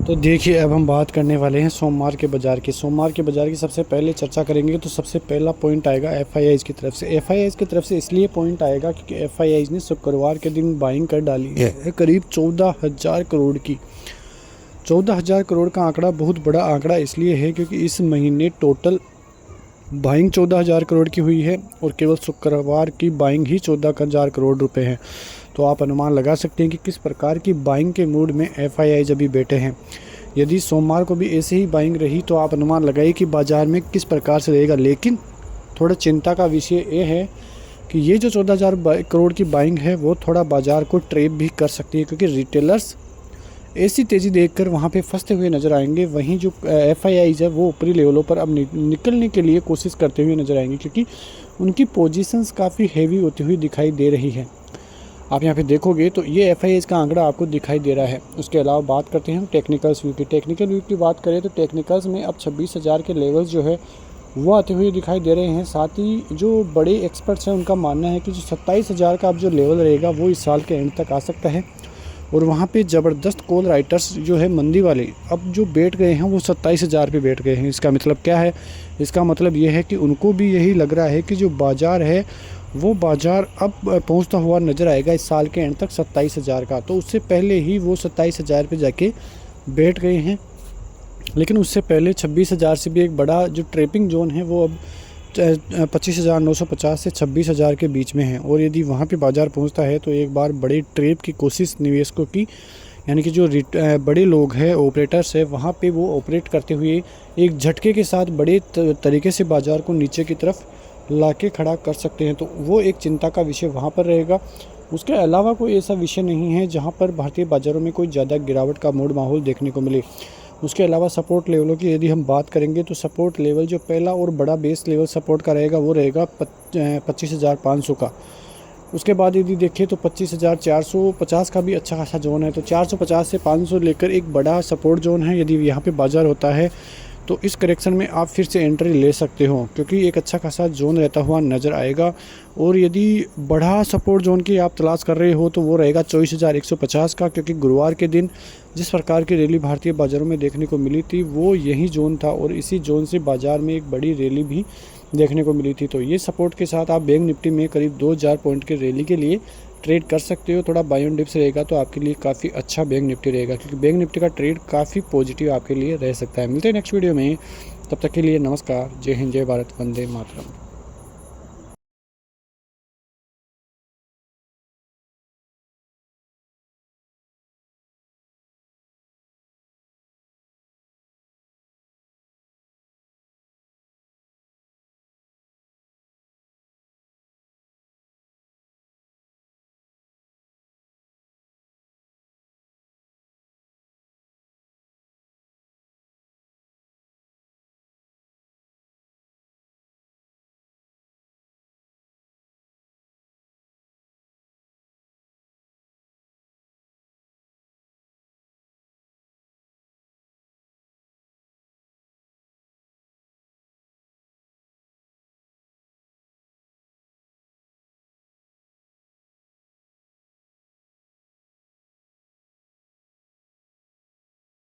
तो देखिए, अब हम बात करने वाले हैं सोमवार के बाज़ार की। सोमवार के बाज़ार की सबसे पहले चर्चा करेंगे तो सबसे पहला पॉइंट आएगा एफआईआईज़ की तरफ से। एफआईआईज़ की तरफ से इसलिए पॉइंट आएगा क्योंकि एफआईआईज़ ने शुक्रवार के दिन बाइंग कर डाली है करीब 14,000 करोड़ की। 14,000 करोड़ का आंकड़ा बहुत बड़ा आंकड़ा इसलिए है क्योंकि इस महीने टोटल बाइंग 14,000 करोड़ की हुई है और केवल शुक्रवार की बाइंग ही 14,000 करोड़ रुपए है। तो आप अनुमान लगा सकते हैं कि किस प्रकार की बाइंग के मूड में एफआईआईज़ अभी बैठे हैं। यदि सोमवार को भी ऐसे ही बाइंग रही तो आप अनुमान लगाइए कि बाज़ार में किस प्रकार से रहेगा। लेकिन थोड़ा चिंता का विषय ये है कि ये जो 14,000 करोड़ की बाइंग है वो थोड़ा बाज़ार को ट्रैप भी कर सकती है, क्योंकि रिटेलर्स ऐसी तेज़ी देखकर वहाँ पे फंसते हुए नज़र आएंगे। वहीं जो एफआईआईज़ है वो ऊपरी लेवलों पर अब निकलने के लिए कोशिश करते हुए नज़र आएंगे, क्योंकि उनकी पोजीशंस काफ़ी हैवी होती हुई दिखाई दे रही है। आप यहाँ पे देखोगे तो ये एफआईआईज़ का आंकड़ा आपको दिखाई दे रहा है। उसके अलावा बात करते हैं हम टेक्निकल्स व्यू की। टेक्निकल व्यू की बात करें तो टेक्निकल्स में अब 26,000 के लेवल्स जो है वो आते हुए दिखाई दे रहे हैं। साथ ही जो बड़े एक्सपर्ट्स हैं उनका मानना है कि जो 27,000 का अब जो लेवल रहेगा वो इस साल के एंड तक आ सकता है। और वहाँ पे ज़बरदस्त कॉल राइटर्स जो है मंदी वाले अब जो बैठ गए हैं वो 27,000 पे बैठ गए हैं। इसका मतलब क्या है? इसका मतलब ये है कि उनको भी यही लग रहा है कि जो बाज़ार है वो बाज़ार अब पहुंचता हुआ नज़र आएगा इस साल के एंड तक 27,000 का। तो उससे पहले ही वो 27,000 पे जाके बैठ गए हैं। लेकिन उससे पहले 26,000 से भी एक बड़ा जो ट्रेपिंग जोन है वो अब 25,950 से 26,000 के बीच में है। और यदि वहाँ पे बाज़ार पहुँचता है तो एक बार बड़े ट्रेप की कोशिश निवेशकों की, यानी कि जो बड़े लोग हैं, ऑपरेटर्स है, वहाँ पे वो ऑपरेट करते हुए एक झटके के साथ बड़े तरीके से बाज़ार को नीचे की तरफ लाके खड़ा कर सकते हैं। तो वो एक चिंता का विषय वहाँ पर रहेगा। उसके अलावा कोई ऐसा विषय नहीं है जहाँ पर भारतीय बाज़ारों में कोई ज़्यादा गिरावट का मूड माहौल देखने को मिले। उसके अलावा सपोर्ट लेवलों की यदि हम बात करेंगे तो सपोर्ट लेवल जो पहला और बड़ा बेस लेवल सपोर्ट का रहेगा वो रहेगा 25,500 का। उसके बाद यदि देखें तो 25,450 का भी अच्छा खासा जोन है। तो 450 से 500 लेकर एक बड़ा सपोर्ट जोन है। यदि यहाँ पे बाज़ार होता है तो इस करेक्शन में आप फिर से एंट्री ले सकते हो, क्योंकि एक अच्छा खासा जोन रहता हुआ नज़र आएगा। और यदि बड़ा सपोर्ट जोन की आप तलाश कर रहे हो तो वो रहेगा 24,150 का, क्योंकि गुरुवार के दिन जिस प्रकार की रैली भारतीय बाज़ारों में देखने को मिली थी वो यही जोन था और इसी जोन से बाज़ार में एक बड़ी रैली भी देखने को मिली थी। तो ये सपोर्ट के साथ आप बैंक निफ्टी में करीब 2,000 पॉइंट की रैली के लिए ट्रेड कर सकते हो। थोड़ा बाय ऑन डिप्स रहेगा तो आपके लिए काफ़ी अच्छा बैंक निफ्टी रहेगा, क्योंकि बैंक निफ्टी का ट्रेड काफ़ी पॉजिटिव आपके लिए रह सकता है। मिलते हैं नेक्स्ट वीडियो में, तब तक के लिए नमस्कार, जय हिंद, जय भारत, वंदे मातरम।